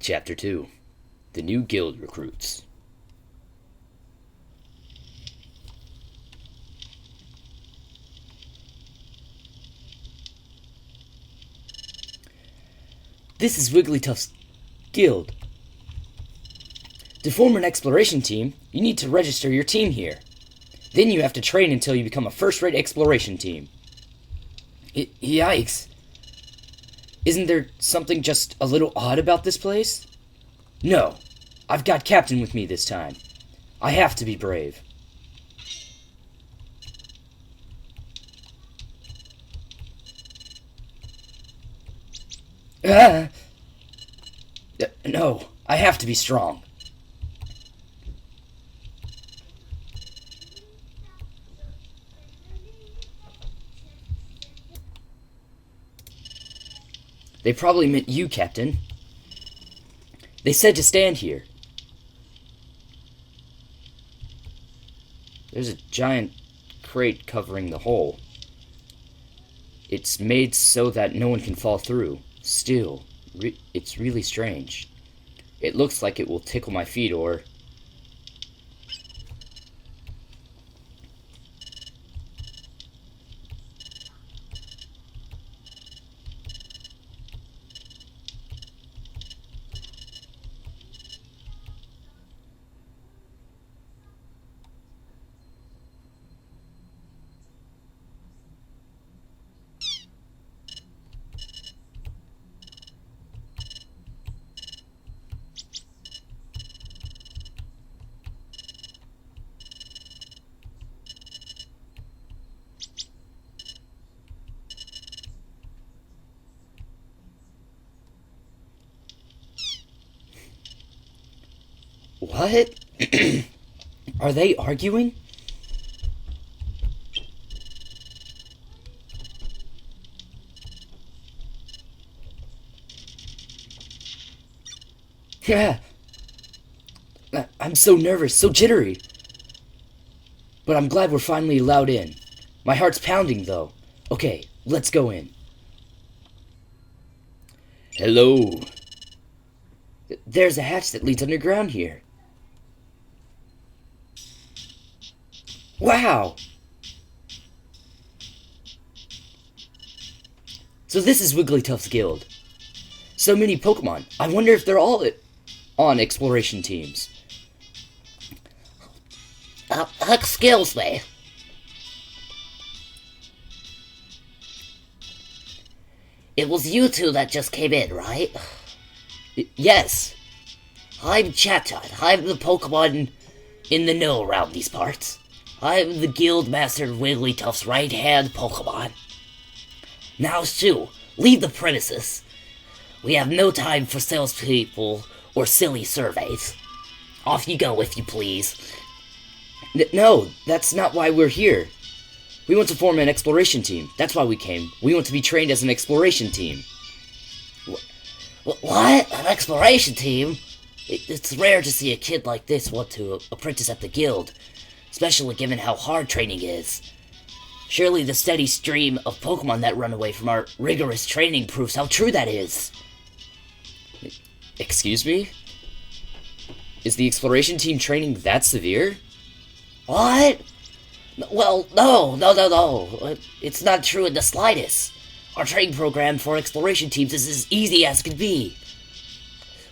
Chapter 2 The New Guild Recruits. This is Wigglytuff's guild. To form an exploration team, you need to register your team here. Then you have to train until you become a first-rate exploration team. Yikes. Isn't there something just a little odd about this place? No. I've got Captain with me this time. I have to be brave. No, I have to be strong. They probably meant you, Captain. They said to stand here. There's a giant crate covering the hole. It's made so that no one can fall through. Still, it's really strange. It looks like it will tickle my feet or... What? Are they arguing? Yeah. I'm so nervous, so jittery. But I'm glad we're finally allowed in. My heart's pounding, though. Okay, let's go in. Hello. There's a hatch that leads underground here. Wow! So this is Wigglytuff's guild. So many Pokemon. I wonder if they're all on exploration teams. Excuse me. It was you two that just came in, right? Yes. I'm Chatot. I'm the Pokemon in the know around these parts. I'm the Guild Master Wigglytuff's right-hand Pokemon. Now, Sue, leave the premises. We have no time for salespeople or silly surveys. Off you go, if you please. No, that's not why we're here. We want to form an exploration team. That's why we came. We want to be trained as an exploration team. What? An exploration team? It's rare to see a kid like this want to apprentice at the guild, especially given how hard training is. Surely the steady stream of Pokemon that run away from our rigorous training proves how true that is. Excuse me? Is the exploration team training that severe? What? Well, no. It's not true in the slightest. Our training program for exploration teams is as easy as can be.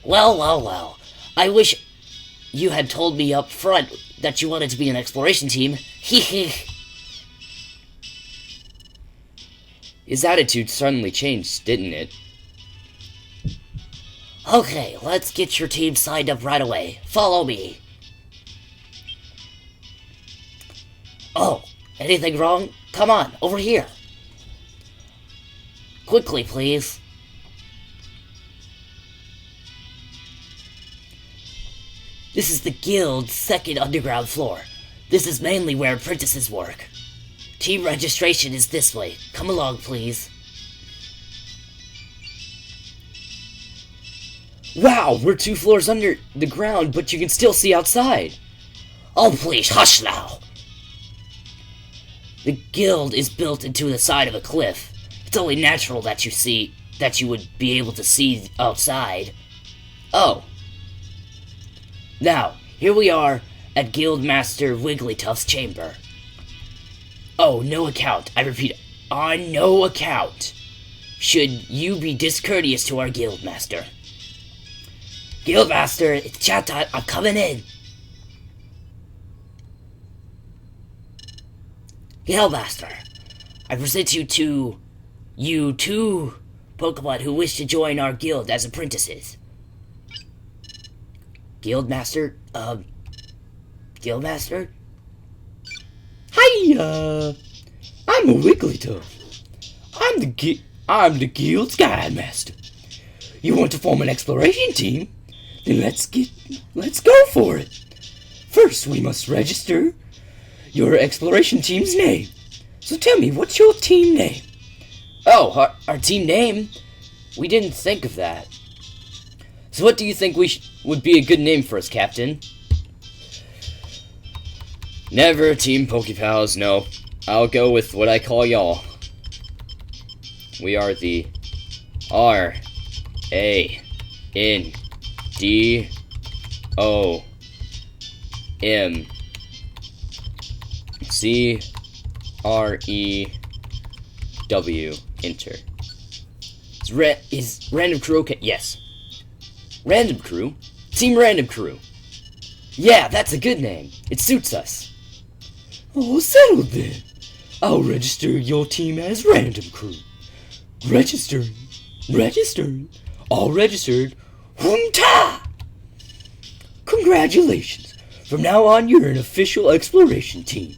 Well. I wish you had told me up front that you wanted to be an exploration team. Hee. His attitude suddenly changed, didn't it? Okay, let's get your team signed up right away. Follow me. Oh, anything wrong? Come on, over here. Quickly, please. This is the guild's second underground floor. This is mainly where apprentices work. Team registration is this way. Come along, please. Wow, we're 2 floors under the ground, but you can still see outside. Oh, please, hush now. The guild is built into the side of a cliff. It's only natural that you would be able to see outside. Oh. Now, here we are at Guildmaster Wigglytuff's chamber. Oh, no account. I repeat, on no account should you be discourteous to our Guildmaster. Guildmaster, it's chat time. I'm coming in. Guildmaster, I present you two Pokemon who wish to join our guild as apprentices. Guildmaster? Guildmaster? Hiya! I'm a Wigglytuff. I'm the guild's guide master. You want to form an exploration team? Then let's go for it. First, we must register your exploration team's name. So tell me, what's your team name? Oh, our team name? We didn't think of that. So what do you think would be a good name for us, Captain? Never Team Pokepals, no. I'll go with what I call y'all. We are the RANDOMCREW. Enter. Is Random Crew okay? Yes. Random Crew? Team Random Crew. Yeah, that's a good name. It suits us. Oh, settled then. I'll register your team as Random Crew. Registering. All registered. Hunta! Congratulations. From now on, you're an official exploration team.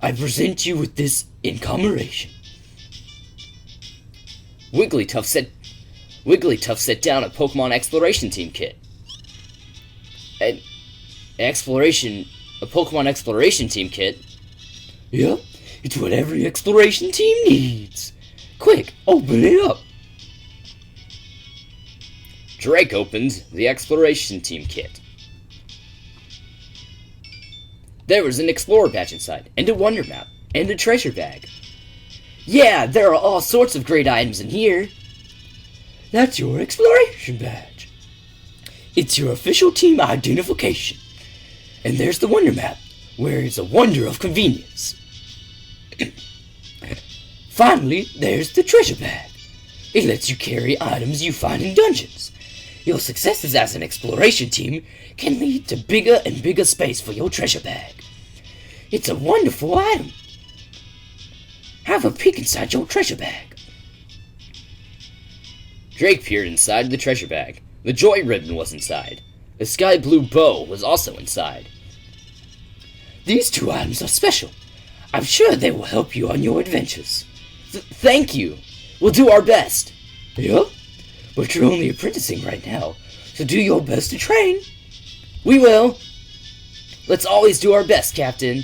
I present you with this in commemoration. Wigglytuff set down a Pokemon exploration team kit. A Pokemon exploration team kit? Yep, it's what every exploration team needs. Quick, open it up. Drake opened the exploration team kit. There was an explorer badge inside, and a wonder map, and a treasure bag. Yeah, there are all sorts of great items in here. That's your exploration badge. It's your official team identification. And there's the wonder map, where it's a wonder of convenience. Finally, there's the treasure bag. It lets you carry items you find in dungeons. Your successes as an exploration team can lead to bigger and bigger space for your treasure bag. It's a wonderful item. Have a peek inside your treasure bag. Drake peered inside the treasure bag. The joy ribbon was inside. The sky blue bow was also inside. These two items are special. I'm sure they will help you on your adventures. Thank you. We'll do our best. Yeah? But you're only apprenticing right now, so do your best to train. We will. Let's always do our best, Captain.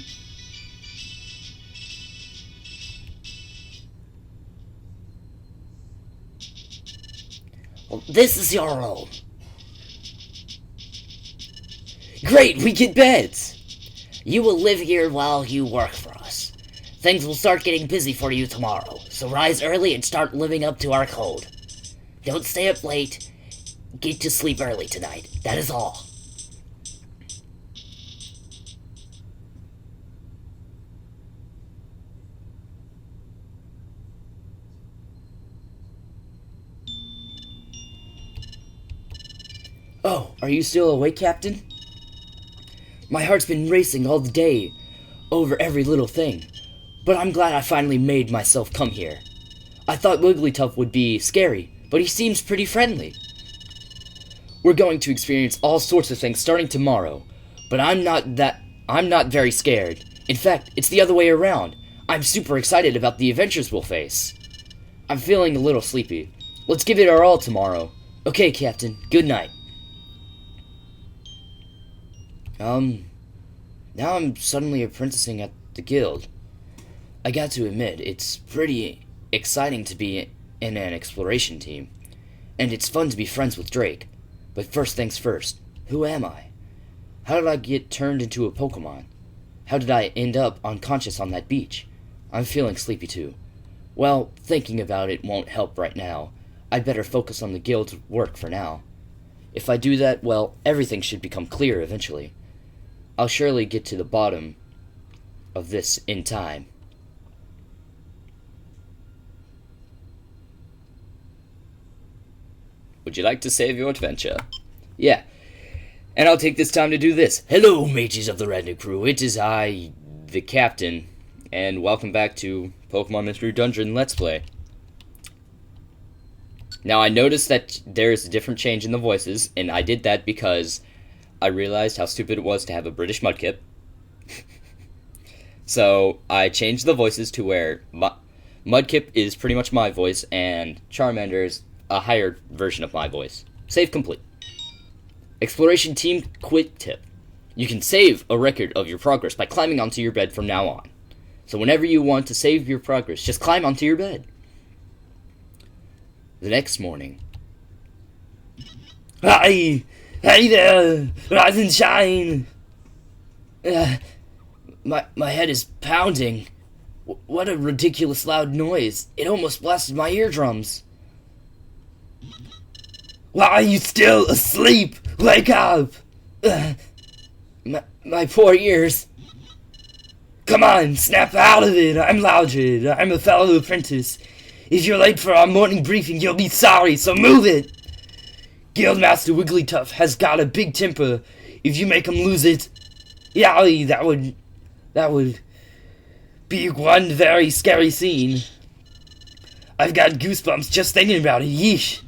Well, this is your room. Great, we get beds. You will live here while you work for us. Things will start getting busy for you tomorrow, so rise early and start living up to our code. Don't stay up late. Get to sleep early tonight. That is all. Oh, are you still awake, Captain? My heart's been racing all the day over every little thing, but I'm glad I finally made myself come here. I thought Wigglytuff would be scary, but he seems pretty friendly. We're going to experience all sorts of things starting tomorrow, but I'm not very scared. In fact, it's the other way around. I'm super excited about the adventures we'll face. I'm feeling a little sleepy. Let's give it our all tomorrow. Okay, Captain. Good night. Now I'm suddenly apprenticing at the guild. I got to admit, it's pretty exciting to be in an exploration team. And it's fun to be friends with Drake. But first things first, who am I? How did I get turned into a Pokemon? How did I end up unconscious on that beach? I'm feeling sleepy too. Well, thinking about it won't help right now. I'd better focus on the guild's work for now. If I do that, well, everything should become clear eventually. I'll surely get to the bottom of this in time. Would you like to save your adventure? Yeah. And I'll take this time to do this. Hello, mages of the Red New Crew. It is I, the captain, and welcome back to Pokemon Mystery Dungeon Let's Play. Now, I noticed that there's a different change in the voices, and I did that because I realized how stupid it was to have a British Mudkip. So, I changed the voices to where Mudkip is pretty much my voice, and Charmander is a higher version of my voice. Save complete. Exploration Team Quick Tip. You can save a record of your progress by climbing onto your bed from now on. So whenever you want to save your progress, just climb onto your bed. The next morning. Hi! Hey there! Rise and shine! My head is pounding. What a ridiculous loud noise. It almost blasted my eardrums. Why are you still asleep? Wake up! My poor ears. Come on, snap out of it. I'm Loudred. I'm a fellow apprentice. If you're late for our morning briefing, you'll be sorry, so move it! Guildmaster Wigglytuff has got a big temper. If you make him lose it, yally, that would be one very scary scene. I've got goosebumps just thinking about it, yeesh.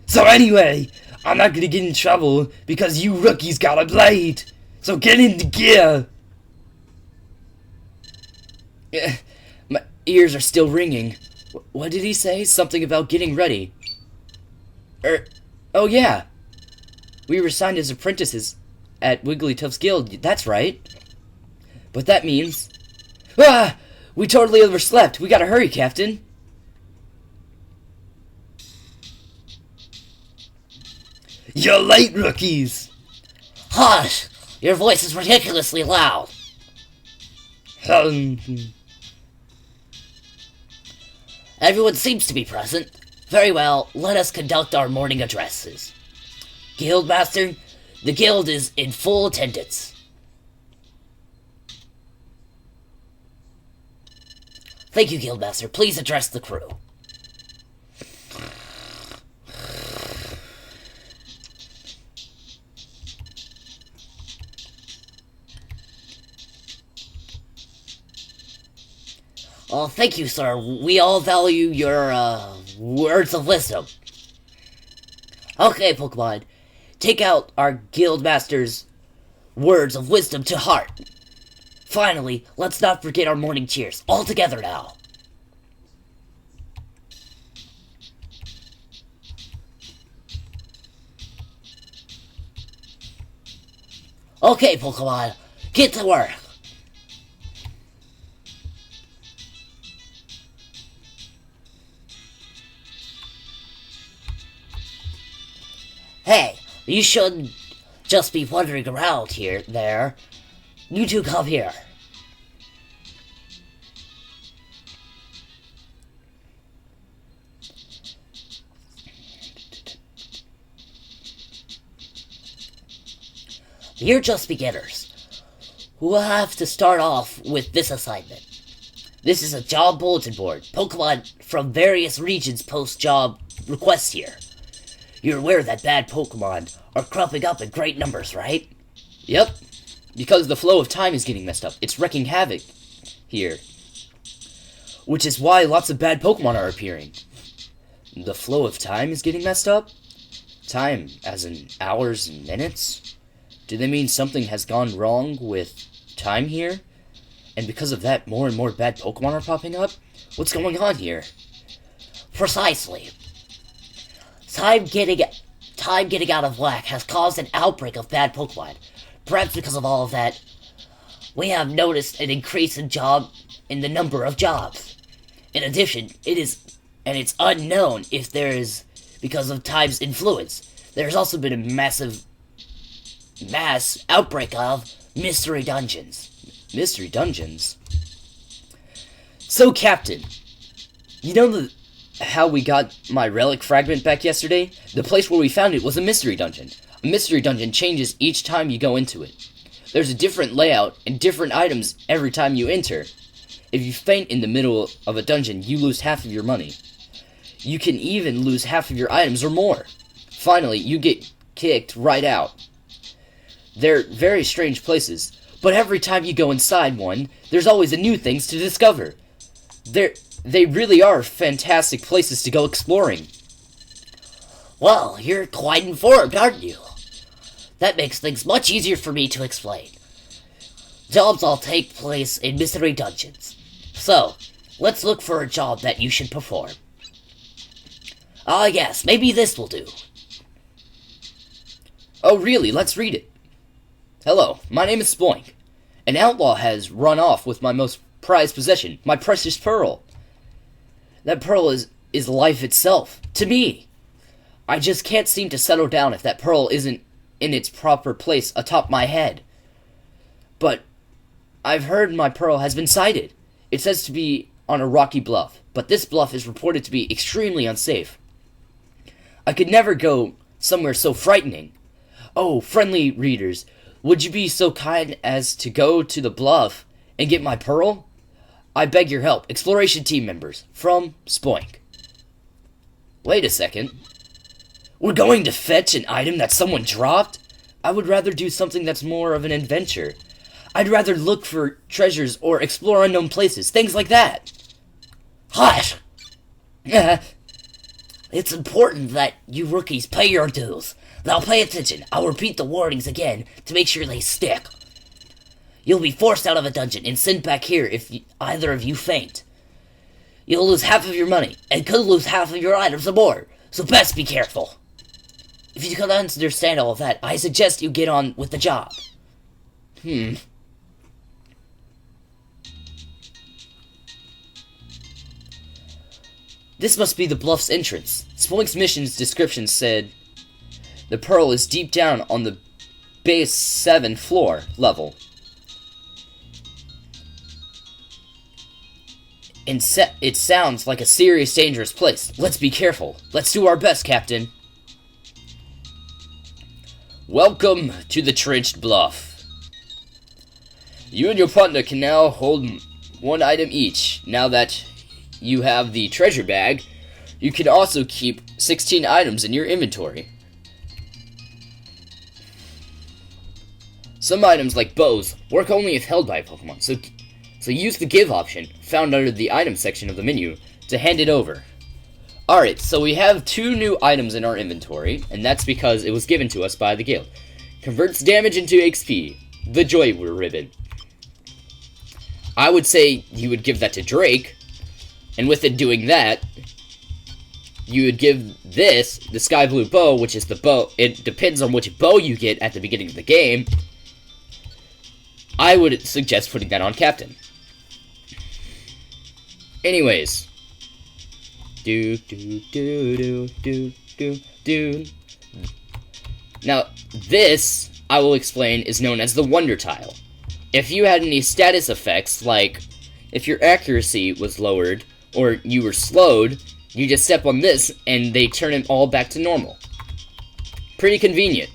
So anyway, I'm not gonna get in trouble because you rookies got a blade. So get into gear. My ears are still ringing. What did he say? Something about getting ready. Oh yeah. We were signed as apprentices at Wigglytuff's Guild. That's right. But that means... We totally overslept. We gotta hurry, Captain. You're late, rookies! Hush! Your voice is ridiculously loud. Everyone seems to be present. Very well, let us conduct our morning addresses. Guildmaster, the guild is in full attendance. Thank you, Guildmaster. Please address the crew. Oh, thank you, sir. We all value your, words of wisdom. Okay, Pokemon. Take out our Guildmaster's words of wisdom to heart. Finally, let's not forget our morning cheers. All together now. Okay, Pokemon. Get to work. Hey, you shouldn't just be wandering around there. You two come here. You're just beginners. We'll have to start off with this assignment. This is a job bulletin board. Pokemon from various regions post job requests here. You're aware that bad Pokemon are cropping up in great numbers, right? Yep. Because the flow of time is getting messed up. It's wreaking havoc here. Which is why lots of bad Pokemon are appearing. The flow of time is getting messed up? Time, as in hours and minutes? Do they mean something has gone wrong with time here? And because of that, more and more bad Pokemon are popping up? What's going on here? Precisely. Time getting out of whack has caused an outbreak of bad Pokemon. Perhaps because of all of that, we have noticed an increase in the number of jobs. In addition, it's unknown if there is, because of time's influence, there's also been a mass outbreak of mystery dungeons. Mystery dungeons? So, Captain, you know how we got my relic fragment back yesterday, the place where we found it was a mystery dungeon. A mystery dungeon changes each time you go into it. There's a different layout and different items every time you enter. If you faint in the middle of a dungeon, you lose half of your money. You can even lose half of your items or more. Finally, you get kicked right out. They're very strange places, but every time you go inside one, there's always a new things to discover. They really are fantastic places to go exploring. Well, you're quite informed, aren't you? That makes things much easier for me to explain. Jobs all take place in mystery dungeons. So, let's look for a job that you should perform. Ah, yes, maybe this will do. Oh, really? Let's read it. Hello, my name is Spoink. An outlaw has run off with my most prized possession, my precious pearl. That pearl is life itself, to me. I just can't seem to settle down if that pearl isn't in its proper place atop my head. But I've heard my pearl has been sighted. It says to be on a rocky bluff, but this bluff is reported to be extremely unsafe. I could never go somewhere so frightening. Oh, friendly readers, would you be so kind as to go to the bluff and get my pearl? I beg your help. Exploration team members. From Spoink. Wait a second. We're going to fetch an item that someone dropped? I would rather do something that's more of an adventure. I'd rather look for treasures or explore unknown places, things like that. Hush! It's important that you rookies pay your dues. Now pay attention. I'll repeat the warnings again to make sure they stick. You'll be forced out of a dungeon and sent back here if either of you faint. You'll lose half of your money and could lose half of your items or more, so best be careful. If you can understand all of that, I suggest you get on with the job. This must be the bluff's entrance. Spoink's mission's description said the pearl is deep down on the base 7 floor level. And it sounds like a serious dangerous place. Let's be careful. Let's do our best, Captain. Welcome to the Trenched Bluff. You and your partner can now hold one item each. Now that you have the treasure bag, you can also keep 16 items in your inventory. Some items, like bows, work only if held by a Pokemon, so use the give option, found under the item section of the menu, to hand it over. Alright, so we have 2 new items in our inventory, and that's because it was given to us by the guild. Converts damage into XP, the Joy Ribbon. I would say you would give that to Drake, and with it doing that, you would give this, the Sky Blue Bow, which is the bow. It depends on which bow you get at the beginning of the game. I would suggest putting that on Captain. Anyways. Now, this, I will explain, is known as the Wonder Tile. If you had any status effects, like if your accuracy was lowered, or you were slowed, you just step on this, and they turn it all back to normal. Pretty convenient.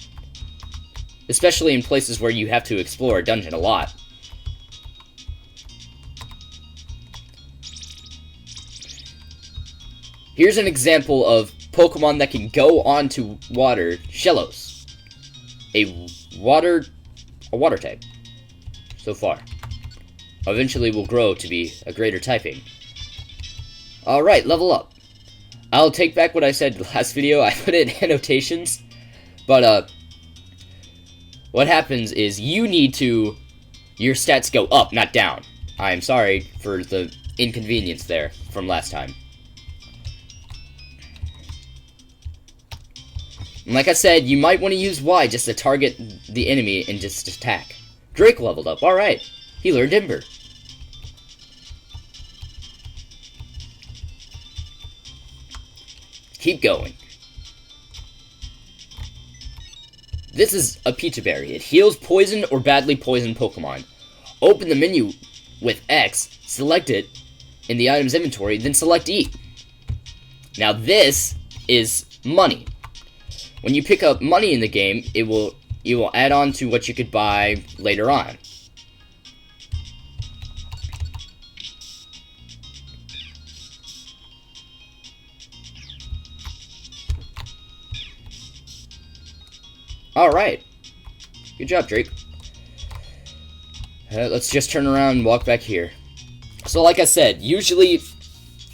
Especially in places where you have to explore a dungeon a lot. Here's an example of Pokemon that can go onto water. Shellos. A water type. So far. Eventually will grow to be a greater typing. Alright, level up. I'll take back what I said last video. I put it in annotations. But, what happens is you need to... Your stats go up, not down. I'm sorry for the inconvenience there from last time. And like I said, you might want to use Y just to target the enemy and just attack. Drake leveled up, alright. He learned Ember. Keep going. This is a Pizza Berry. It heals poisoned or badly poisoned Pokemon. Open the menu with X, select it in the item's inventory, then select E. Now this is money. When you pick up money in the game, you will add on to what you could buy later on. Alright. Good job, Drake. Let's just turn around and walk back here. So like I said,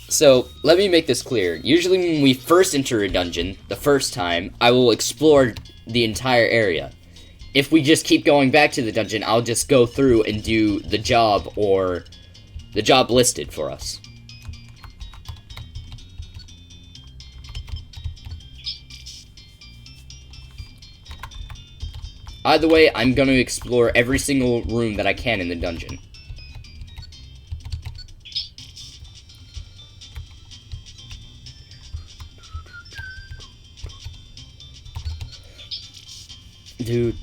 so let me make this clear. Usually when we first enter a dungeon, the first time, I will explore the entire area. If we just keep going back to the dungeon, I'll just go through and do the job or the job listed for us. Either way, I'm going to explore every single room that I can in the dungeon. Dude.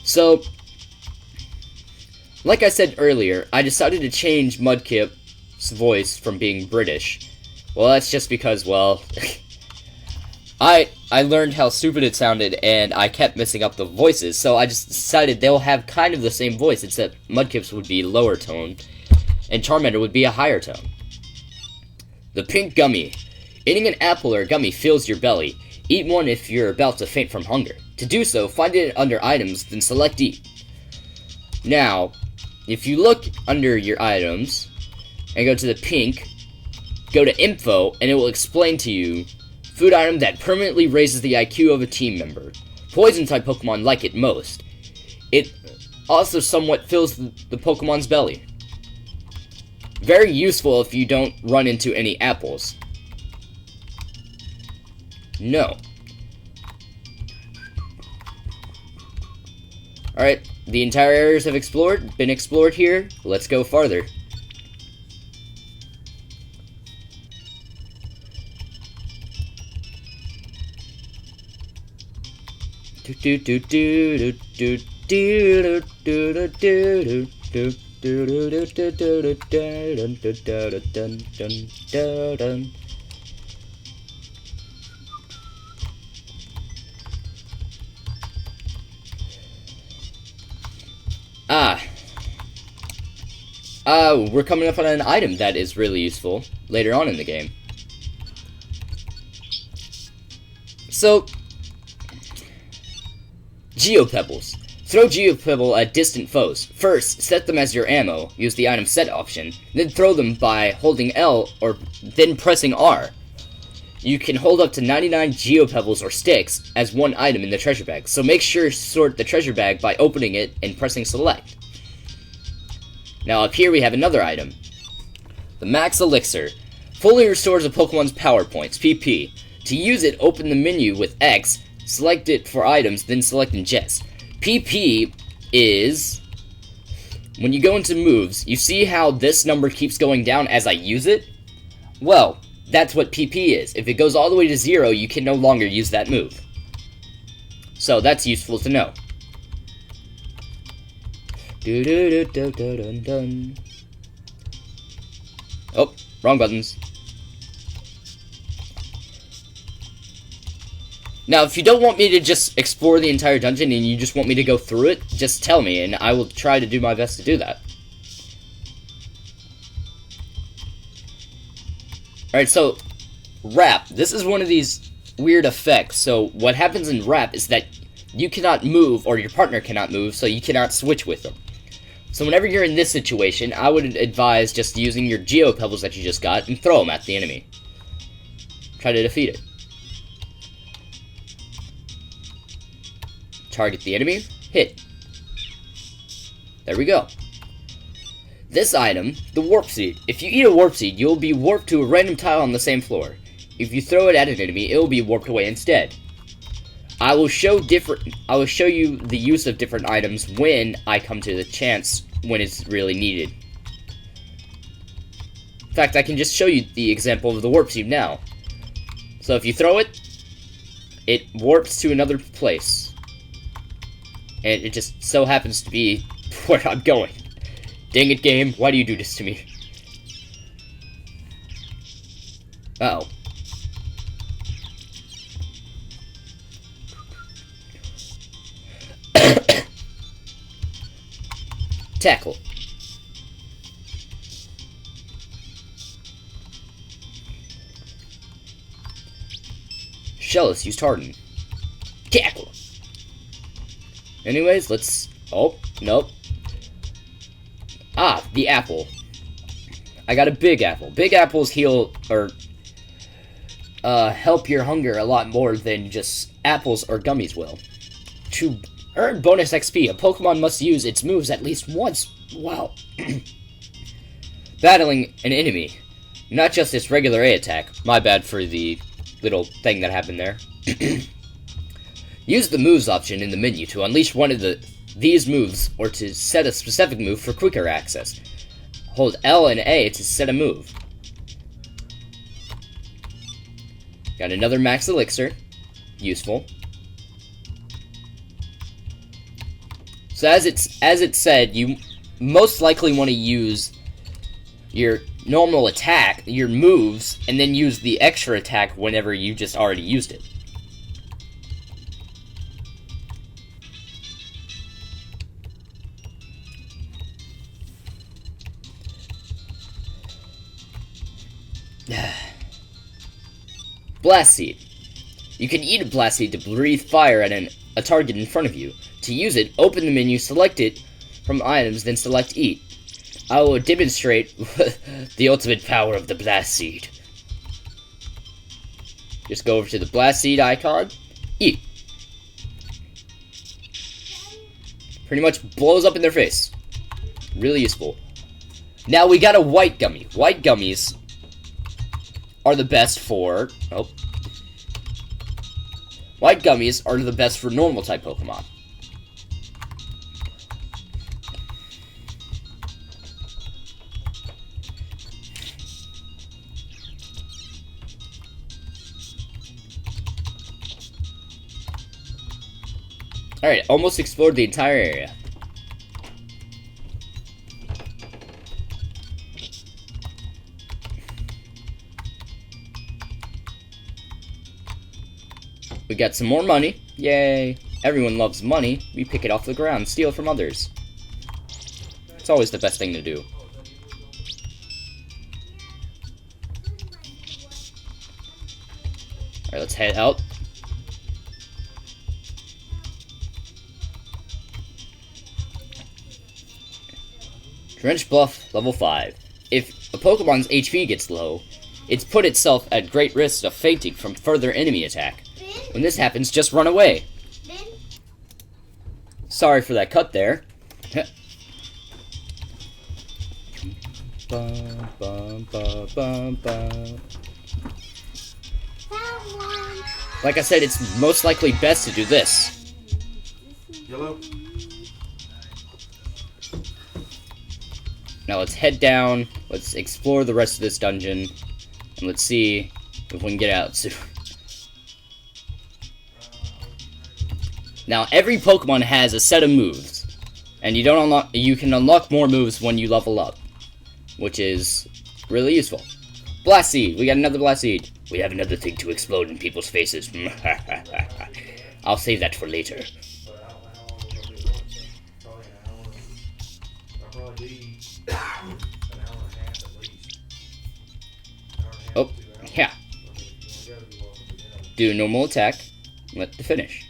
So, like I said earlier, I decided to change Mudkip's voice from being British. Well, that's just because, well, I learned how stupid it sounded, and I kept messing up the voices, so I just decided they'll have kind of the same voice, except Mudkip's would be lower tone, and Charmander would be a higher tone. The pink gummy. Eating an apple or a gummy fills your belly. Eat one if you're about to faint from hunger. To do so, find it under items, then select eat. Now, if you look under your items, and go to the pink, go to info, and it will explain to you food item that permanently raises the IQ of a team member. Poison-type Pokemon like it most. It also somewhat fills the Pokemon's belly. Very useful if you don't run into any apples. No. Alright, the entire areas have been explored here. Let's go farther. We're coming up on an item that is really useful later on in the game. So, Geopebbles. Throw Geopebble at distant foes. First, set them as your ammo. Use the item set option. Then throw them by holding L or then pressing R. You can hold up to 99 Geopebbles or sticks as one item in the treasure bag. So make sure to sort the treasure bag by opening it and pressing select. Now up here we have another item. The Max Elixir. Fully restores a Pokemon's power points, PP. To use it, open the menu with X, select it for items, then select ingest. PP is, when you go into moves, you see how this number keeps going down as I use it? Well, that's what PP is. If it goes all the way to 0, you can no longer use that move. So that's useful to know. Oh, wrong buttons. Now, if you don't want me to just explore the entire dungeon and you just want me to go through it, just tell me and I will try to do my best to do that. Alright, so, Wrap. This is one of these weird effects. So, what happens in Wrap is that you cannot move, or your partner cannot move, so you cannot switch with them. So whenever you're in this situation, I would advise just using your Geopebbles that you just got and throw them at the enemy. Try to defeat it. Target the enemy, hit. There we go. This item, the Warp Seed. If you eat a Warp Seed, you'll be warped to a random tile on the same floor. If you throw it at an enemy, it will be warped away instead. I will show you the use of different items when I come to the chance when it's really needed. In fact, I can just show you the example of the Warp Seed now. So if you throw it, it warps to another place. And it just so happens to be where I'm going. Dang it, game, why do you do this to me? Uh-oh. Tackle. Shellis used Harden. Tackle. Anyways, let's... Oh, nope. Ah, the apple. I got a big apple. Big apples heal, or... help your hunger a lot more than just apples or gummies will. To earn bonus XP, a Pokemon must use its moves at least once while battling an enemy. Not just its regular A attack. My bad for the little thing that happened there. Use the moves option in the menu to unleash one of these moves or to set a specific move for quicker access. Hold L and A to set a move. Got another max elixir. Useful. So as it said, you most likely want to use your normal attack, your moves, and then use the extra attack whenever you just already used it. Blast Seed. You can eat a Blast Seed to breathe fire at a target in front of you. To use it, open the menu, select it from items, then select Eat. I will demonstrate the ultimate power of the Blast Seed. Just go over to the Blast Seed icon, eat. Pretty much blows up in their face. Really useful. Now we got a white gummy. White gummies are the best for... Oh. White gummies are the best for normal type Pokemon. Alright, almost explored the entire area. We got some more money. Yay. Everyone loves money. We pick it off the ground, steal from others. It's always the best thing to do. Alright, let's head out. Drench Bluff, level 5. If a Pokemon's HP gets low, it's put itself at great risk of fainting from further enemy attack. When this happens, just run away. Sorry for that cut there. Like I said, it's most likely best to do this. Yellow. Now let's head down, let's explore the rest of this dungeon, and let's see if we can get out soon. Now every Pokemon has a set of moves, and you can unlock more moves when you level up, which is really useful. Blast Seed, we got another Blast Seed. We have another thing to explode in people's faces. I'll save that for later. Oh, yeah. Do a normal attack. Let the finish.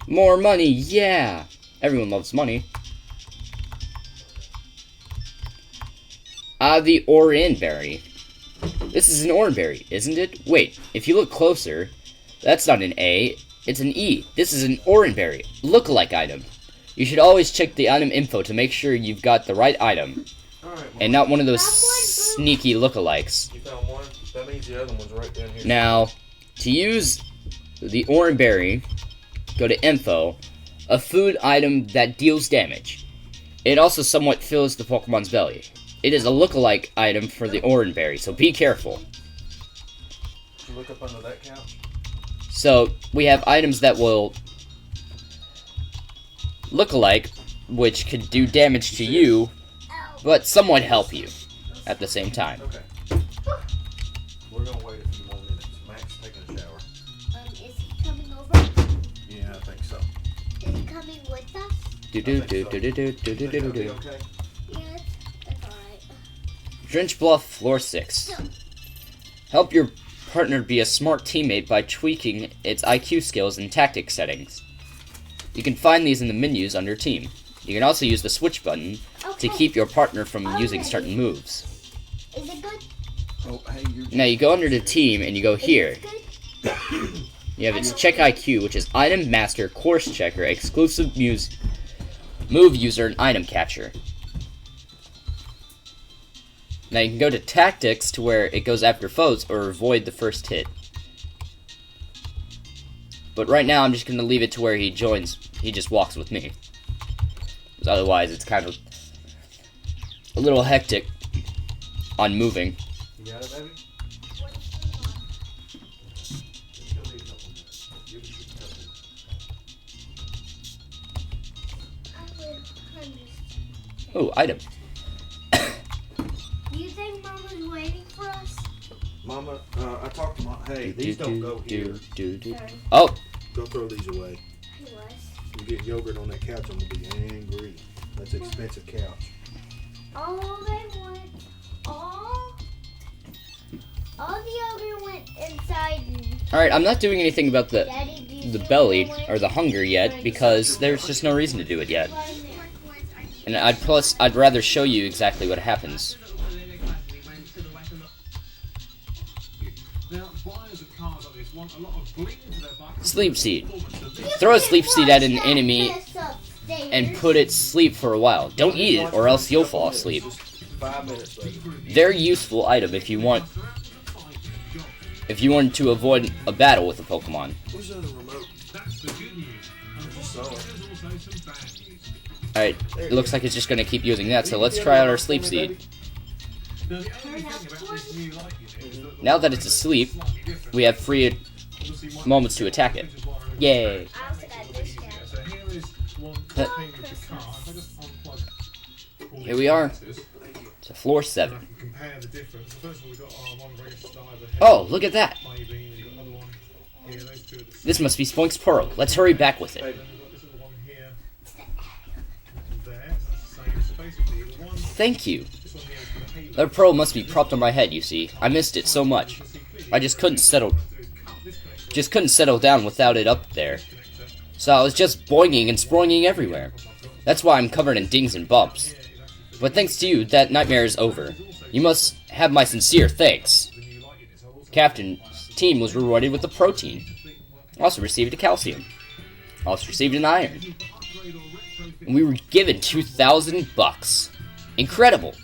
More money, yeah! Everyone loves money. The Oran Berry. This is an Oran Berry, isn't it? Wait, if you look closer, that's not an A, it's an E. This is an Oran Berry, look-alike item. You should always check the item info to make sure you've got the right item. And not one of those sneaky lookalikes. You found one? That means the other one's right down here. Now, to use the Oran Berry, go to Info, a food item that deals damage. It also somewhat fills the Pokemon's belly. It is a lookalike item for the Oran Berry, so be careful. Did you look up under that couch? So, we have items that will look alike, which could do damage to you, but somewhat help you. at the same time. Okay. We're gonna wait a few more minutes. Max taking a shower. Is he coming over? Yeah, I think so. Is he coming with us? Do do do do do do do do do do. Okay. Yes, that's alright. Drench Bluff, floor 6. Help your partner be a smart teammate by tweaking its IQ skills and tactic settings. You can find these in the menus under Team. You can also use the switch button to keep your partner from using certain moves. Is it good? Oh, hey, you're. Now you go under the Team and you go here. Is it good? You have its Check IQ, which is Item Master, Course Checker, Exclusive Move User, and Item Catcher. Now you can go to Tactics to where it goes after foes or avoid the first hit. But right now I'm just going to leave it to where he just walks with me. 'Cause otherwise it's kind of a little hectic on moving. You got it, baby? Oh, item. Do you think Mama's waiting for us? Mama, I talked to Mom. Hey, these don't go here. Sorry. Oh, Go throw these away. He was. You get yogurt on that couch, I'm gonna be angry. That's an expensive couch. All they went, all the yogurt went inside. alright, I'm not doing anything about the Daddy, do you think belly it went or the hunger yet because there's just no reason to do it yet. right there? And I'd rather show you exactly what happens. Sleep seed. Throw a sleep seed at an enemy and put it to sleep for a while. Don't eat it or else you'll fall asleep. Just 5 minutes, baby. Very useful item if you want to avoid a battle with a Pokemon. Where's the other remote? I just saw it. Alright, it looks like it's just gonna keep using that, so let's try out our sleep seed. Now that it's asleep, we have free moments to attack it. Yay! I also got this down. Here we are. To floor 7. Oh, look at that! This must be Spoink's Pearl. Let's hurry back with it. Thank you. That pearl must be propped on my head, you see. I missed it so much. I just couldn't settle down without it up there. So I was just boinging and sproinging everywhere. That's why I'm covered in dings and bumps. But thanks to you, that nightmare is over. You must have my sincere thanks. Captain's team was rewarded with a protein. Also received a calcium. Also received an iron. And we were given 2,000 bucks. Incredible.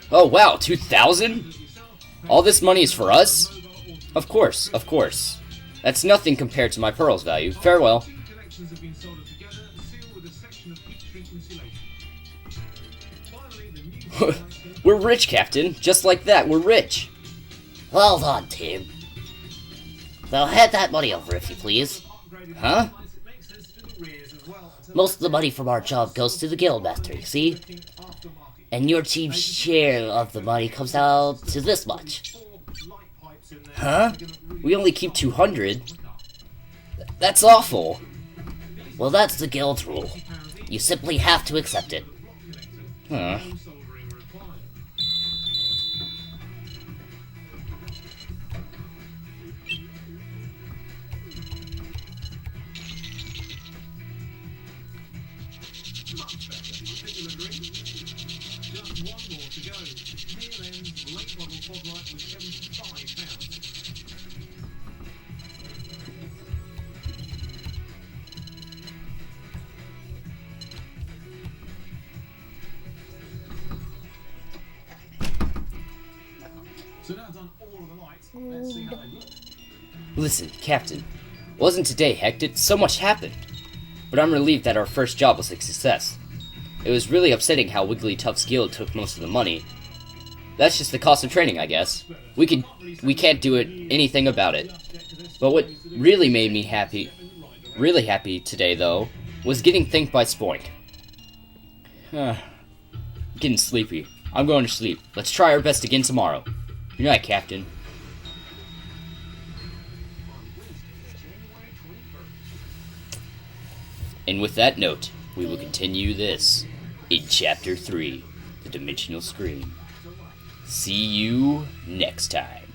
Oh wow, 2,000? All this money is for us? Of course, of course. That's nothing compared to my pearl's value. Farewell. We're rich, Captain. Just like that, we're rich. Well done, team. Now hand that money over if you please. Huh? Most of the money from our job goes to the Guildmaster, you see? And your team's share of the money comes out to this much. Huh? We only keep 200? That's awful. Well, that's the Guild's rule. You simply have to accept it. Huh. Listen, Captain. Wasn't today hectic? So much happened. But I'm relieved that our first job was a success. It was really upsetting how Wigglytuff's guild took most of the money. That's just the cost of training, I guess. We can't do anything about it. But what really made me really happy today, though, was getting thanked by Spoink. Getting sleepy. I'm going to sleep. Let's try our best again tomorrow. Good night, Captain. And with that note, we will continue this in Chapter 3, The Dimensional Scream. See you next time.